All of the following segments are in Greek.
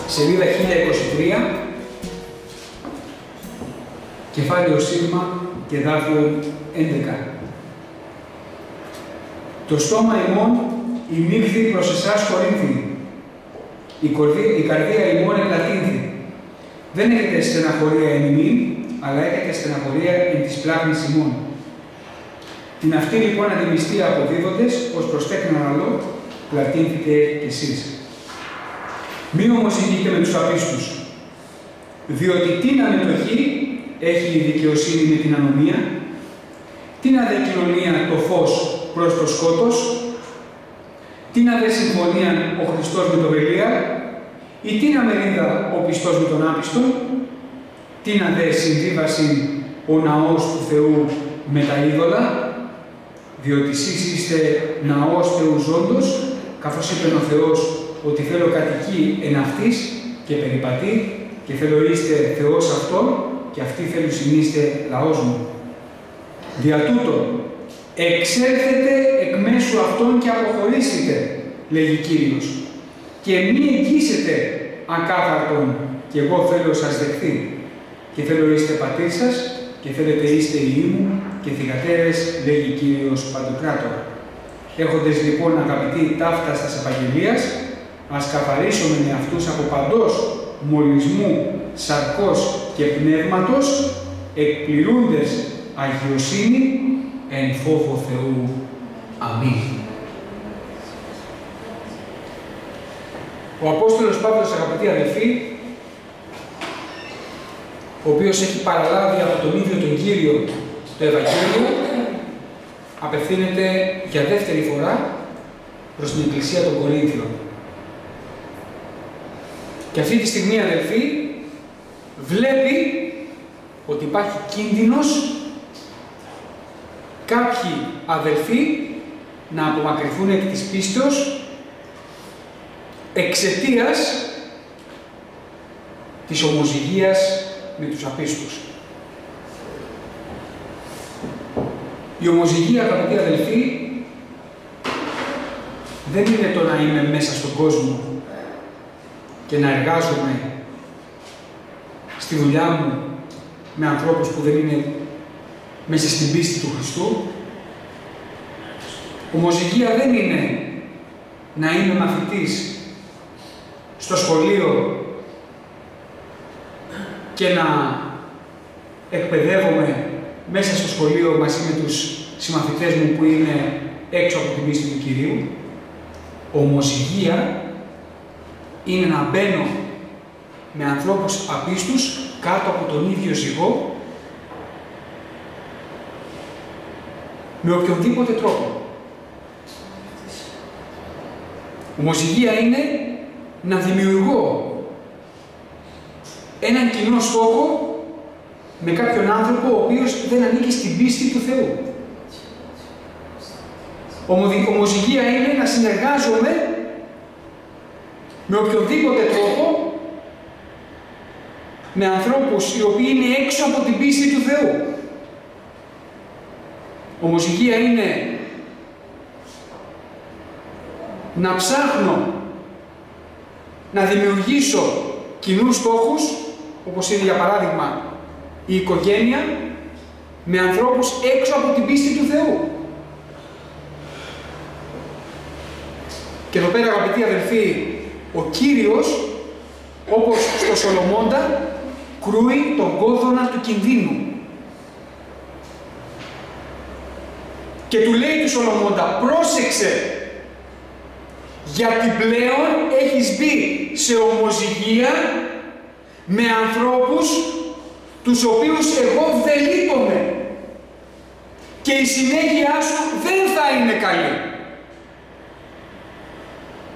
σελίδα 1023, κεφάλαιο Σίγμα και δάφιο 11. Το στόμα ημών ημίχθη προς εσάς Κορίνθιοι, η καρδία ημών εκλατύνθη. Δεν έχετε στεναχωρία εν ημίν, αλλά έχετε στεναχωρία εν της πλάχνης ημών. Την αυτή λοιπόν αντιμιστία αποδίδοντες, ως προς τέκνον άλλο, πλατύνθητε κι εσείς. Μη όμως ηγείτε με τους απίστους, διότι την αμετοχή έχει η δικαιοσύνη με την ανομία, την αδε κοινωνία το φως προς το σκότος, την αδε συμφωνία ο Χριστός με το Βελία, ή την αμερίδα ο πιστός με τον άπιστον, την αδε συμβίβαση ο ναός του Θεού με τα είδωλα, διότι εσείς είστε ναός Θεού ζώντος, καθώς είπε ο Θεός ότι θέλω κατοικεί εν αυτής και περιπατεί και θέλω είστε Θεός αυτόν και αυτοί θέλουν συνείστε λαός μου. Δια τούτο, εξέλθετε εκ μέσου αυτών και αποχωρήσετε, λέγει Κύριος, και μη εγγύσετε ακάθαρτον, και εγώ θέλω σας δεχθεί, και θέλω είστε πατήρ σας, και θέλετε είστε ιοί μου, και θυγατέρες, λέγει Κύριος Παντοκράτορα. Έχοντες λοιπόν αγαπητοί ταύτα στας επαγγελίας, ας καθαρίσουμε αυτούς από παντός μολυσμού, σαρκός και πνεύματος, εκπληρούντες αγιοσύνη εν φόβο Θεού. Αμήν. Ο Απόστολος Παύλος, αγαπητοί αδελφοί, ο οποίος έχει παραλάβει από τον ίδιο τον Κύριο το Ευαγγέλιο, απευθύνεται για δεύτερη φορά προς την Εκκλησία των Κορίνθιων. Και αυτή τη στιγμή, αδελφοί, βλέπει ότι υπάρχει κίνδυνος κάποιοι αδελφοί να απομακρυνθούν εκ της πίστεως εξαιτίας της ομοζυγίας με τους απίστους. Η ομοζυγία, αγαπητοί αδελφοί, δεν είναι το να είμαι μέσα στον κόσμο και να εργάζομαι στη δουλειά μου με ανθρώπους που δεν είναι μέσα στην πίστη του Χριστού. Ομοζυγία δεν είναι να είμαι μαθητής στο σχολείο και να εκπαιδεύομαι μέσα στο σχολείο μαζί με τους συμμαθητές μου που είναι έξω από την πίστη του Κυρίου. Ομοζυγία είναι να μπαίνω με ανθρώπους απίστους κάτω από τον ίδιο ζυγό με οποιονδήποτε τρόπο. Ομοζυγία είναι να δημιουργώ έναν κοινό στόχο με κάποιον άνθρωπο ο οποίος δεν ανήκει στην πίστη του Θεού. Ομοζυγία είναι να συνεργάζομαι με οποιοδήποτε τρόπο με ανθρώπους οι οποίοι είναι έξω από την πίστη του Θεού. Ομοζυγία είναι να ψάχνω να δημιουργήσω κοινούς στόχους, όπως είναι για παράδειγμα η οικογένεια, με ανθρώπους έξω από την πίστη του Θεού. Και εδώ πέρα, αγαπητοί αδελφοί, ο Κύριος, όπως στο Σολομώντα, κρούει τον κόδωνα του κινδύνου. Και του λέει του Σολομώντα, πρόσεξε, γιατί πλέον έχεις μπει σε ομοζυγία με ανθρώπους τους οποίους εγώ δεν λείπομαι και η συνέχεια σου δεν θα είναι καλή.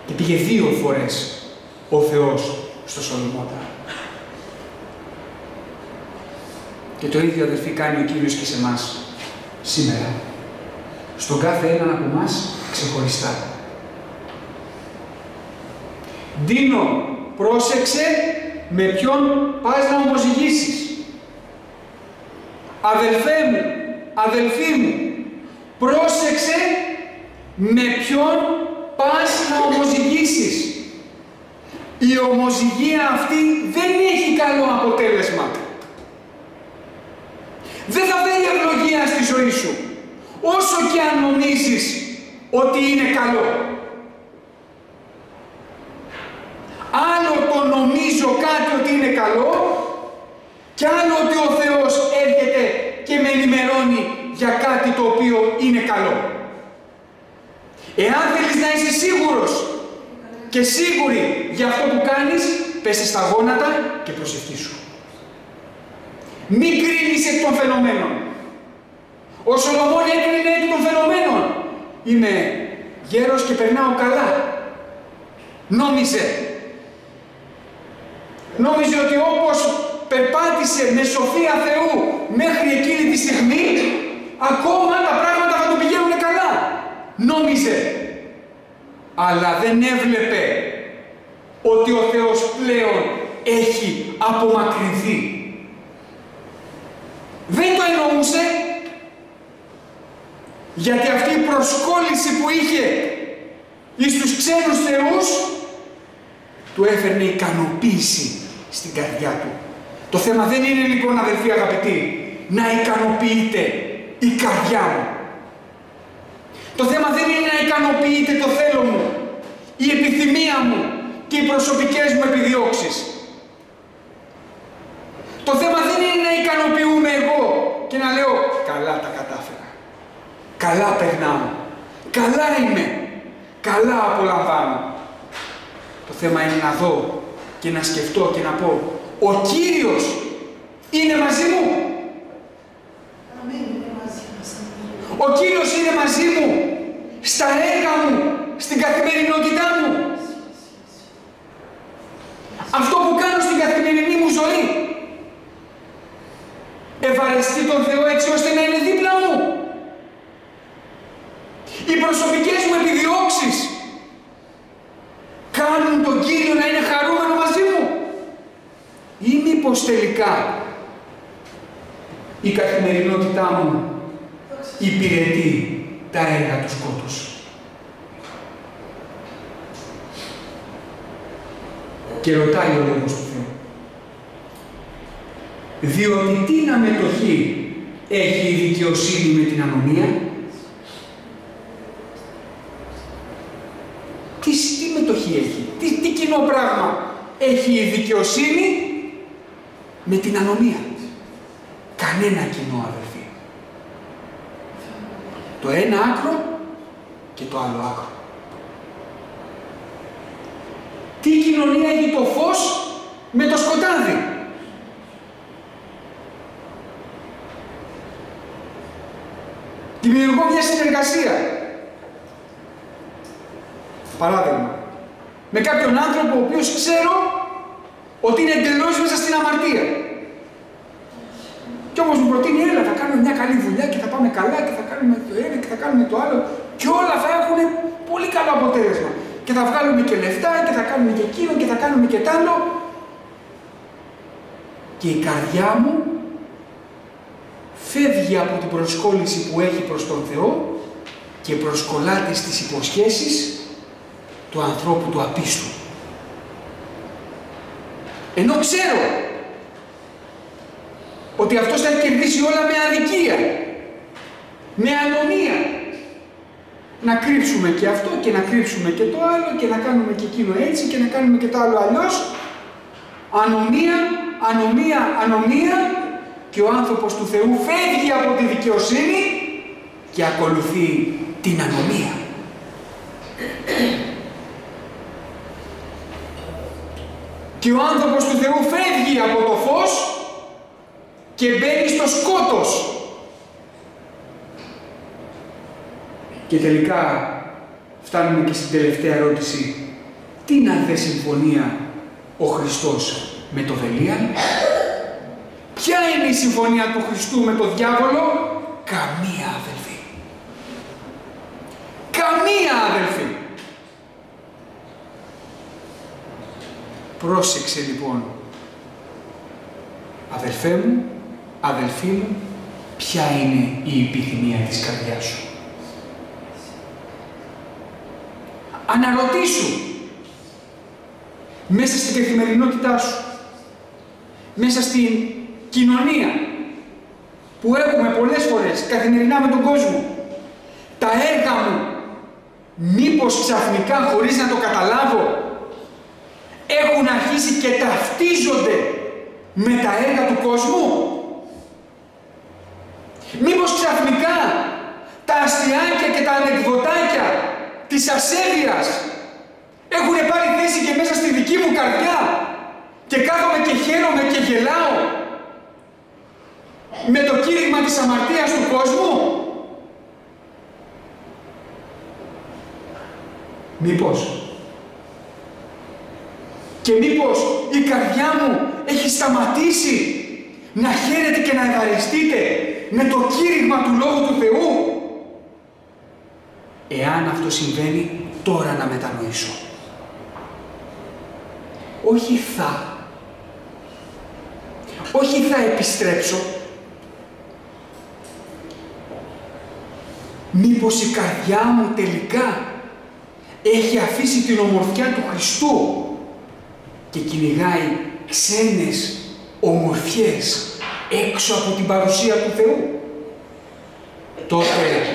Και πήγε 2 φορές ο Θεός στο Σολομώντα. Και το ίδιο, αδελφοί, κάνει ο Κύριος και σε εμάς σήμερα. Στον κάθε έναν από εμάς ξεχωριστά. Ντίνο, πρόσεξε με ποιον πας να ομοζυγίσεις. Αδελφέ μου, αδελφή μου, πρόσεξε με ποιον πας να ομοζυγίσεις. Η ομοζυγία αυτή δεν έχει καλό αποτέλεσμα. Δεν θα φέρει ευλογία στη ζωή σου, όσο και αν νομίζεις ότι είναι καλό. Άλλο το νομίζω κάτι ότι είναι καλό, και άλλο ότι ο Θεός έρχεται και με ενημερώνει για κάτι το οποίο είναι καλό. Εάν θέλεις να είσαι σίγουρος και σίγουρη για αυτό που κάνεις, πέσε στα γόνατα και προσευχήσου. Μην κρίνεις εκ των φαινομένων. Ο Σολομών έκρινε εκ των φαινομένων. Είμαι γέρος και περνάω καλά. Νόμιζε ότι όπως περπάτησε με σοφία Θεού μέχρι εκείνη τη στιγμή, ακόμα τα πράγματα θα του πηγαίνουν καλά. Νόμιζε. Αλλά δεν έβλεπε ότι ο Θεός πλέον έχει απομακρυνθεί. Δεν το εννοούσε, γιατί αυτή η προσκόλληση που είχε εις τους ξένους θεούς του έφερνε ικανοποίηση στην καρδιά του. Το θέμα δεν είναι λοιπόν, αδελφοί αγαπητοί, να ικανοποιείται η καρδιά μου. Το θέμα δεν είναι να ικανοποιείται το θέλω μου, η επιθυμία μου και οι προσωπικές μου επιδιώξεις. Το θέμα δεν είναι να ικανοποιούμε εγώ και να λέω καλά τα κατάφερα, καλά περνάω, καλά είμαι, καλά απολαμβάνω. Το θέμα είναι να δω και να σκεφτώ και να πω, ο Κύριος είναι μαζί μου. Ο Κύριος είναι μαζί μου στα έργα μου, στην καθημερινότητά μου. Αυτό που κάνω στην καθημερινή μου ζωή ευαρεστεί τον Θεό έτσι ώστε να είναι δίπλα μου. Οι προσωπικές μου επιδιώξεις κάνουν τον Κύριο να είναι χαρούμενο μαζί μου, ή μήπως τελικά η καθημερινότητά μου υπηρετεί τα έργα του σκότους. Και ρωτάει ο Λόγος του Θεού, διότι τι αμετοχή έχει η δικαιοσύνη με την ανομία? Τι μετοχή έχει, τι κοινό πράγμα έχει η δικαιοσύνη με την ανομία? Κανένα κοινό, αδελφοί. Το ένα άκρο και το άλλο άκρο. Τι κοινωνία έχει το φως με το σκοτάδι? Δημιουργώ μια συνεργασία. Παράδειγμα, με κάποιον άνθρωπο ο οποίος ξέρω ότι είναι εντελώς μέσα στην αμαρτία. Κι όμως μου προτείνει, έλα, θα κάνουμε μια καλή δουλειά και θα πάμε καλά και θα κάνουμε το ένα και θα κάνουμε το άλλο και όλα θα έχουν πολύ καλό αποτέλεσμα. Και θα βγάλουμε και λεφτά και θα κάνουμε και εκείνο και θα κάνουμε και τ' άλλο. Και η καρδιά μου φεύγει από την προσκόλληση που έχει προς τον Θεό και προσκολάται στις υποσχέσεις του ανθρώπου του απίστου. Ενώ ξέρω ότι αυτός θα κερδίσει όλα με αδικία, με ανομία. Να κρύψουμε και αυτό και να κρύψουμε και το άλλο και να κάνουμε και εκείνο έτσι και να κάνουμε και το άλλο αλλιώς. Ανομία, ανομία, ανομία, και ο άνθρωπος του Θεού φεύγει από τη δικαιοσύνη και ακολουθεί την ανομία. Και ο άνθρωπος του Θεού φεύγει από το φως και μπαίνει στο σκότος. Και τελικά φτάνουμε και στην τελευταία ερώτηση. Τι να δε συμφωνία ο Χριστός με το Βελίαν? Ποια είναι η συμφωνία του Χριστού με το διάβολο? Καμία, αδελφοί. Καμία, αδελφοί. Πρόσεξε λοιπόν, αδελφέ μου, αδελφή μου, ποια είναι η επιθυμία της καρδιάς σου. μέσα στην καθημερινότητά σου, μέσα στην κοινωνία που έχουμε πολλές φορές καθημερινά με τον κόσμο. Τα έργα μου, μήπως ξαφνικά χωρίς να το καταλάβω, έχουν αρχίσει και ταυτίζονται με τα έργα του κόσμου? Μήπως ξαφνικά τα αστιάκια και τα ανεκδοτάκια της ασέβειας έχουν πάρει θέση και μέσα στη δική μου καρδιά και κάθομαι και χαίρομαι και γελάω με το κήρυγμα της αμαρτίας του κόσμου? Μήπως? Και μήπως η καρδιά μου έχει σταματήσει να χαίρεται και να ευχαριστείτε με το κήρυγμα του Λόγου του Θεού? Εάν αυτό συμβαίνει, τώρα να μετανοήσω. Όχι θα επιστρέψω. Μήπως η καρδιά μου τελικά έχει αφήσει την ομορφιά του Χριστού και κυνηγάει ξένες ομορφιές έξω από την παρουσία του Θεού? Τότε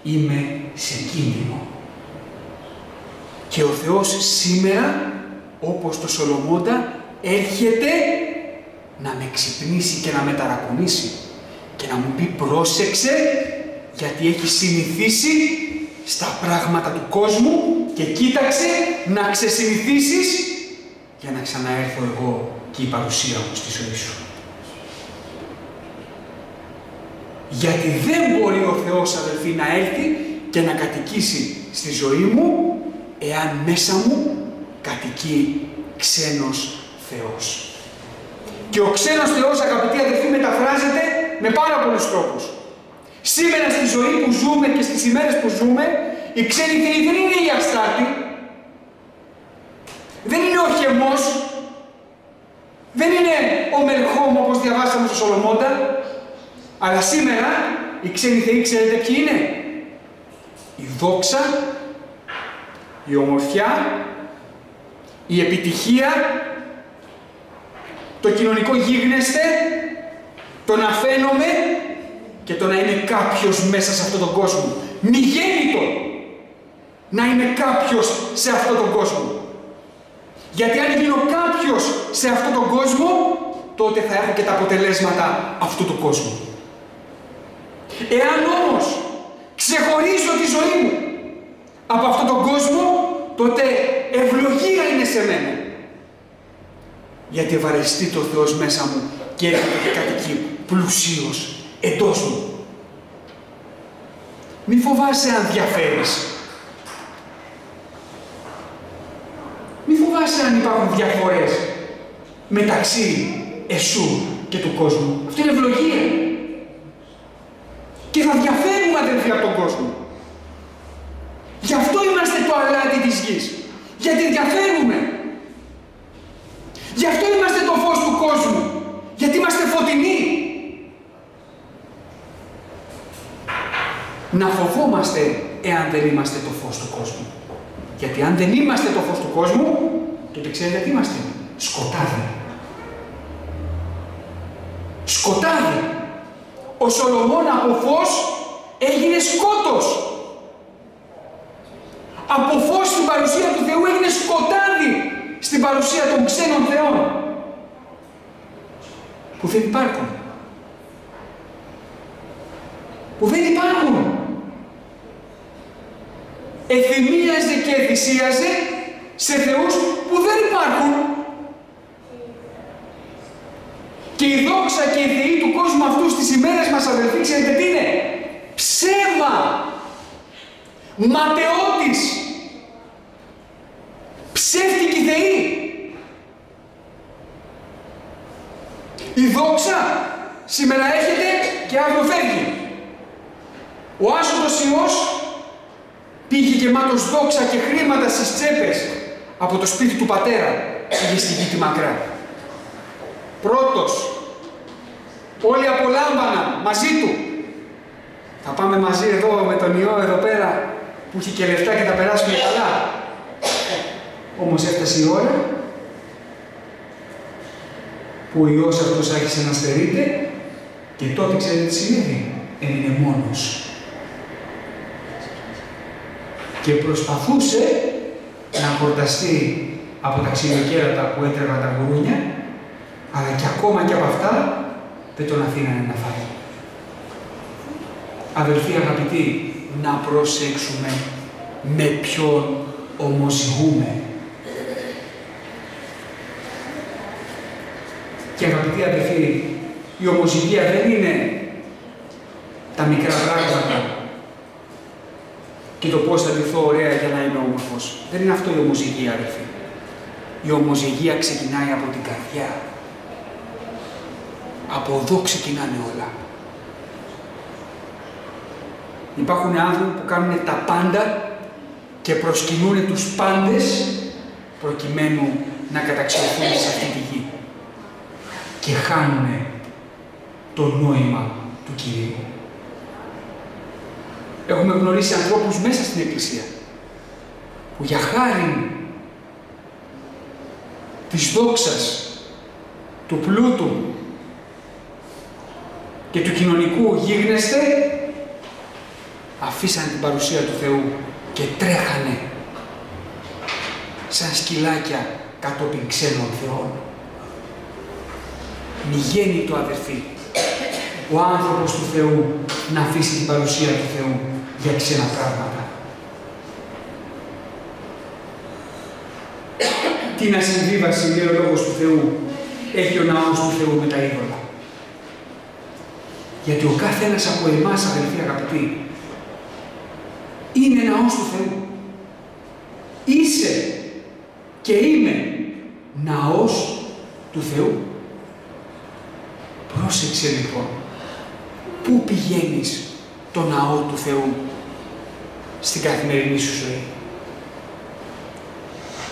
είμαι σε κίνδυνο. Και ο Θεός σήμερα, όπως το Σολομώντα, έρχεται να με ξυπνήσει και να με ταρακουνήσει και να μου πει πρόσεξε, γιατί έχει συνηθίσει στα πράγματα του κόσμου και κοίταξε να ξεσυνηθίσεις για να ξαναέρθω εγώ και η παρουσία μου στη ζωή σου. Γιατί δεν μπορεί ο Θεός, αδελφοί, να έρθει και να κατοικήσει στη ζωή μου εάν μέσα μου κατοικεί ξένος Θεός. Και ο ξένος Θεός, αγαπητοί αδελφοί, μεταφράζεται με πάρα πολλούς τρόπους. Σήμερα στη ζωή που ζούμε και στις ημέρες που ζούμε, οι ξένοι θεοί δεν είναι η Αστάρτη, δεν είναι ο Χεμός, δεν είναι ο Μελχόμ όπως διαβάσαμε στο Σολομώντα, αλλά σήμερα οι ξένοι θεοί ξέρετε ποιοι είναι? Η δόξα, η ομορφιά, η επιτυχία, το κοινωνικό γίγνεσθε, το να φαίνομαι και το να είναι κάποιος μέσα σε αυτόν τον κόσμο. Μη γέννητο να είναι κάποιος σε αυτόν τον κόσμο. Γιατί αν γίνω κάποιος σε αυτόν τον κόσμο, τότε θα έχω και τα αποτελέσματα αυτού του κόσμου. Εάν όμως ξεχωρίζω τη ζωή μου από αυτόν τον κόσμο, τότε ευλογία είναι σε μένα. Γιατί ευαρεστεί το Θεός μέσα μου και έρχεται και κατοικεί πλουσίως εντός μου. Μη φοβάσαι αν διαφέρεις. Μη φοβάσαι αν υπάρχουν διαφορές μεταξύ εσού και του κόσμου. Αυτό είναι ευλογία. Και θα διαφέρουμε, αδελφοί, από τον κόσμο. Γι' αυτό είμαστε το αλάτι της γης. Γιατί διαφέρουμε. Γι' αυτό είμαστε το φως του κόσμου. Γιατί είμαστε φωτεινοί. Να φοβόμαστε εάν δεν είμαστε το φως του κόσμου. Γιατί αν δεν είμαστε το φως του κόσμου, τότε ξέρετε τι είμαστε? Σκοτάδι. Σκοτάδι. Ο Σολομών από φως έγινε σκότος. Από φως στην παρουσία του Θεού έγινε σκοτάδι στην παρουσία των ξένων θεών. Που δεν υπάρχουν. Που δεν υπάρχουν. Εθυμίαζε και εθυσίαζε σε θεούς που δεν υπάρχουν. Και η δόξα και οι θεοί του κόσμου αυτού στις ημέρες μας, αδελφοί, ξέρετε τι είναι? Ψέμα. Ματαιότης. Ψεύτικοι θεοί. Η δόξα σήμερα έρχεται και αύριο φεύγει. Ο άσωτος Υιός πήγε γεμάτος δόξα και χρήματα στις τσέπες από το σπίτι του πατέρα. Πήγε στη γη τη μακρά. Πρώτος. Όλοι απολάμβαναν μαζί του. Θα πάμε μαζί εδώ με τον Υιό εδώ πέρα που έχει και λεφτά και τα περάσουμε καλά. Όμως έφτασε η ώρα που ο Υιός αυτός άρχισε να στερείται και τότε ξέρετε τι συνέβη, έμεινε μόνος. Και προσπαθούσε να χορταστεί από τα ξυλοκέρατα που έτρεβαν τα γουρούνια, αλλά και ακόμα και από αυτά δεν τον αφήνανε να φάει. Αδελφοί αγαπητοί, να προσέξουμε με ποιον ομοζυγούμε. Και αγαπητοί αδελφοί, η ομοζυγία δεν είναι τα μικρά πράγματα και το πώς θα ντυθώ ωραία για να είμαι όμορφος. Δεν είναι αυτό η ομοζυγία, αδελφοί. Η ομοζυγία ξεκινάει από την καρδιά. Από εδώ ξεκινάνε όλα. Υπάρχουν άνθρωποι που κάνουν τα πάντα και προσκυνούν τους πάντες προκειμένου να καταξιωθούν σε αυτή τη γη. Και χάνουν το νόημα του Κυρίου. Έχουμε γνωρίσει ανθρώπους μέσα στην Εκκλησία που για χάρη της δόξας, του πλούτου και του κοινωνικού γίγνεσθε αφήσαν την παρουσία του Θεού και τρέχανε σαν σκυλάκια κατόπιν ξένων θεών. Μη γέννη το αδερφή ο άνθρωπος του Θεού να αφήσει την παρουσία του Θεού για ξένα πράγματα. Την ασυμβίβαση, λέει ο Λόγος του Θεού, έχει ο ναός του Θεού με τα είδωλα. Γιατί ο κάθε ένας από εμάς, αδελφοί αγαπητοί, είναι ναός του Θεού. Είσαι και είμαι ναός του Θεού. Πρόσεξε λοιπόν, πού πηγαίνεις το ναό του Θεού στην καθημερινή σου ζωή.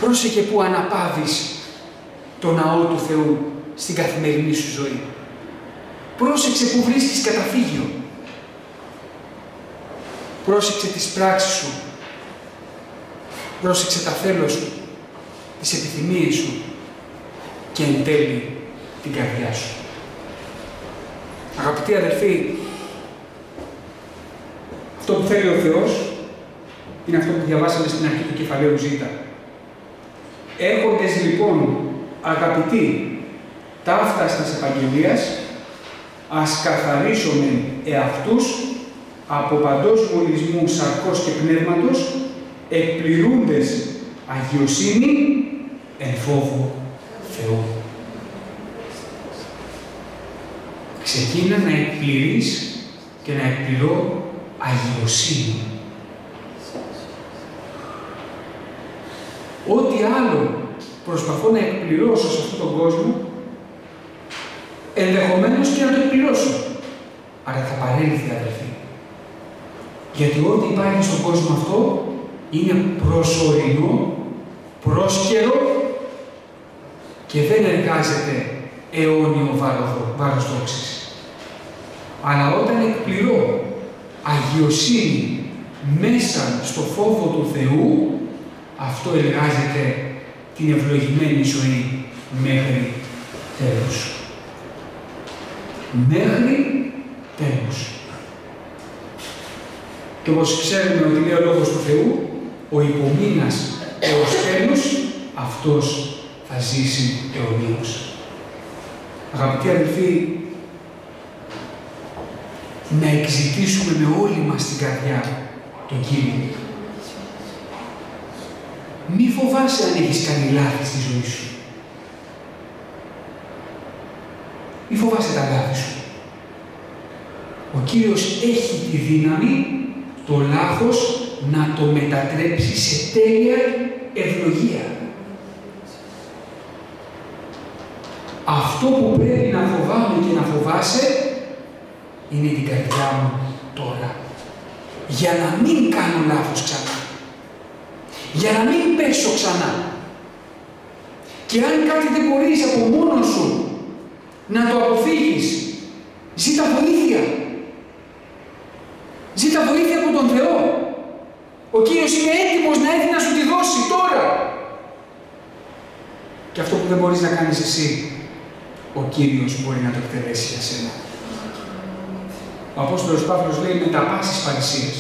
Πρόσεχε που αναπαύεις το ναό του Θεού στην καθημερινή σου ζωή. Πρόσεξε που βρίσκεις καταφύγιο. Πρόσεξε τις πράξεις σου. Πρόσεξε τα θέλω σου, τις επιθυμίες σου και εν τέλει την καρδιά σου. Αγαπητοί αδελφοί, αυτό που θέλει ο Θεός είναι αυτό που διαβάσαμε στην αρχή του κεφαλαίου Ζ. Έχοντες λοιπόν αγαπητοί ταύταστας επαγγελίας, ας καθαρίσουμε εαυτούς από παντός βολισμού σαρκός και πνεύματος, εκπληρούντες αγιοσύνη εν φόβο Θεού. Ξεκίνα να εκπληρείς και να εκπληρώ αγιοσύνη. Ό,τι άλλο προσπαθώ να εκπληρώσω σε αυτόν τον κόσμο, ενδεχομένως και να το εκπληρώσω. Αλλά θα παρέλθει, αδελφοί. Γιατί ό,τι υπάρχει στον κόσμο αυτό είναι προσωρινό, πρόσκαιρο και δεν εργάζεται αιώνιο βάρος δόξης. Αλλά όταν εκπληρώ αγιοσύνη μέσα στο φόβο του Θεού, αυτό εργάζεται την ευλογημένη ζωή μέχρι τέλους. Μέχρι τέλους. Και όπως ξέρουμε ότι λέει ο Λόγος του Θεού, ο υπομείνας έως τέλους, αυτός θα ζήσει αιωνίως. Αγαπητοί αδελφοί, να εξητήσουμε με όλη μας την καρδιά τον Κύριο. Μη φοβάσαι αν έχεις κάνει λάθη στη ζωή σου. Μη φοβάσαι τα λάθη σου. Ο Κύριος έχει τη δύναμη το λάθος να το μετατρέψει σε τέλεια ευλογία. Αυτό που πρέπει να φοβάμαι και να φοβάσαι είναι την καρδιά μου τώρα. Για να μην κάνω λάθος ξανά. Για να μην πέσω ξανά. Και αν κάτι δεν μπορείς από μόνος σου να το αποφύγεις, ζήτα βοήθεια. Ζήτα βοήθεια από τον Θεό. Ο Κύριος είναι έτοιμος να έρθει να σου τη δώσει τώρα. Και αυτό που δεν μπορείς να κάνεις εσύ, ο Κύριος μπορεί να το εκτελέσει για σένα. Ο Απόστολος Παύλος λέει με τα πάσης παρησίας.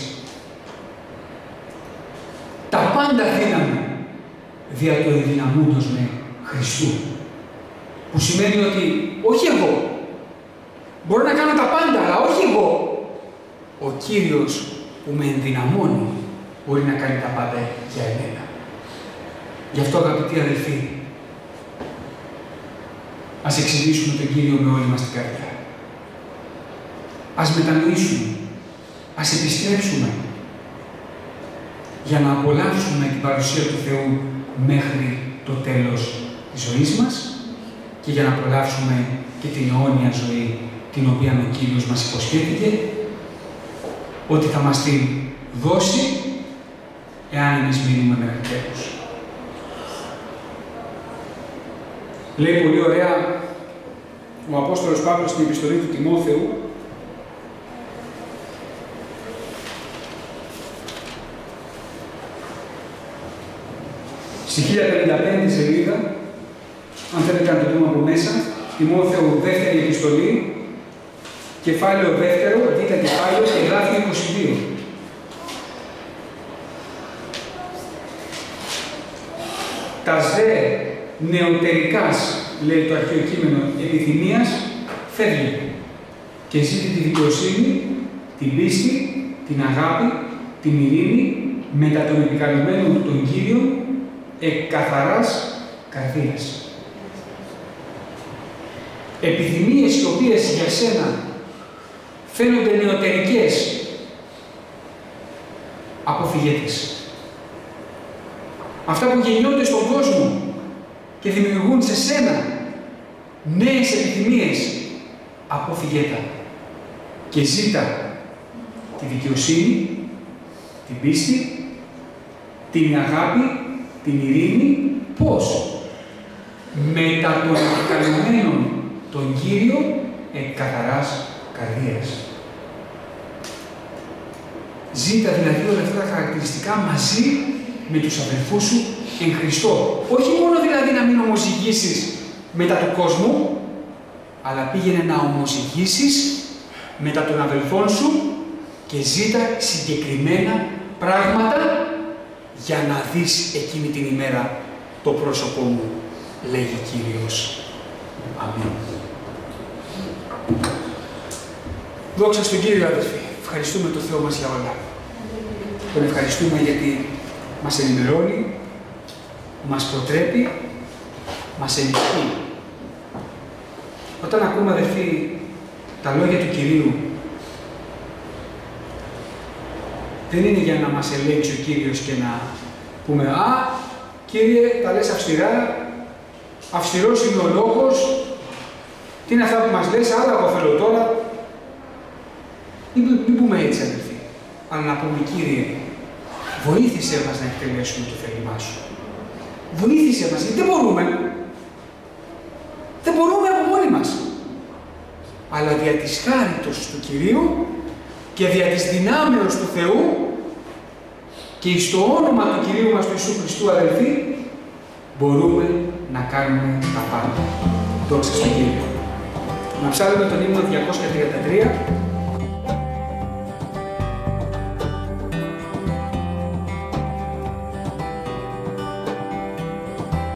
Τα πάντα δύναμη δια του ενδυναμούντος με Χριστού. Που σημαίνει ότι όχι εγώ. Μπορώ να κάνω τα πάντα, αλλά όχι εγώ. Ο Κύριος που με ενδυναμώνει μπορεί να κάνει τα πάντα για εμένα. Γι' αυτό, αγαπητοί αδελφοί, ας εξηγήσουμε τον Κύριο με όλη μας την καρδιά. Ας μετανοήσουμε, ας επιστρέψουμε για να απολαύσουμε την παρουσία του Θεού μέχρι το τέλος της ζωής μας και για να απολαύσουμε και την αιώνια ζωή την οποία ο Κύριος μας υποσχέθηκε ότι θα μας την δώσει εάν εμείς μείνουμε μέχρι τέλους. Λέει πολύ ωραία ο Απόστολος Παύλος στην επιστολή του Τιμόθεου, στη 1055 σελίδα, αν θέλετε να το δούμε από μέσα, Τιμόθεου δεύτερη επιστολή, κεφάλαιο δεύτερο, δίτα κεφάλαιο και γράφει 22. Τας δε νεωτερικάς, λέει το αρχαίο κείμενο, επιθυμίας, φεύγει και ζήτη τη δικαιοσύνη, την πίστη, την αγάπη, την ειρήνη, μετά των επικαλωμένων του τον Κύριο, εκ καθαράς καρδίας. Επιθυμίες οι οποίες για σένα φαίνονται νεωτερικές, αποφύγε τις. Αυτά που γεννιόνται στον κόσμο και δημιουργούν σε σένα νέες επιθυμίες, αποφύγε τα και ζήτα τη δικαιοσύνη, την πίστη, την αγάπη, την ειρήνη. Πώς? Μετά των επικαλωμένων τον Κύριο εκ καθαράς καρδίας. Ζήτα δηλαδή όλα αυτά τα χαρακτηριστικά μαζί με τους αδελφούς σου εν Χριστώ. Όχι μόνο δηλαδή να μην ομοζυγίσεις μετά του κόσμου, αλλά πήγαινε να ομοζυγίσεις μετά των αδελφών σου και ζήτα συγκεκριμένα πράγματα για να δεις εκείνη την ημέρα το πρόσωπό μου, λέγει Κύριος. Αμήν. Δόξα στον Κύριο, αδελφοί. Ευχαριστούμε τον Θεό μας για όλα. Τον ευχαριστούμε γιατί μας ενημερώνει, μας προτρέπει, μας ενισχύει. Όταν ακούμε, αδελφοί, τα λόγια του Κυρίου, δεν είναι για να μας ελέγξει ο Κύριος και να πούμε «Α, Κύριε, τα λες αυστηρά, αυστηρός είναι ο λόγος, τι είναι αυτά που μας λες, άλλα εγώ θέλω τώρα». Μην πούμε έτσι, αδελφοί, αλλά να πούμε «Κύριε, βοήθησέ μας να εκτελέσουμε το θέλημά σου. Βοήθησέ μας, γιατί δεν μπορούμε. Δεν μπορούμε από μόνοι μας. Αλλά δια της χάριτος του Κυρίου και δια της δυνάμεως του Θεού και εις το όνομα του Κυρίου μας του Ιησού Χριστού, αδελφοί, μπορούμε να κάνουμε τα πάντα. Δόξα στον Κύριο. Να ψάλουμε τον ύμνο 233.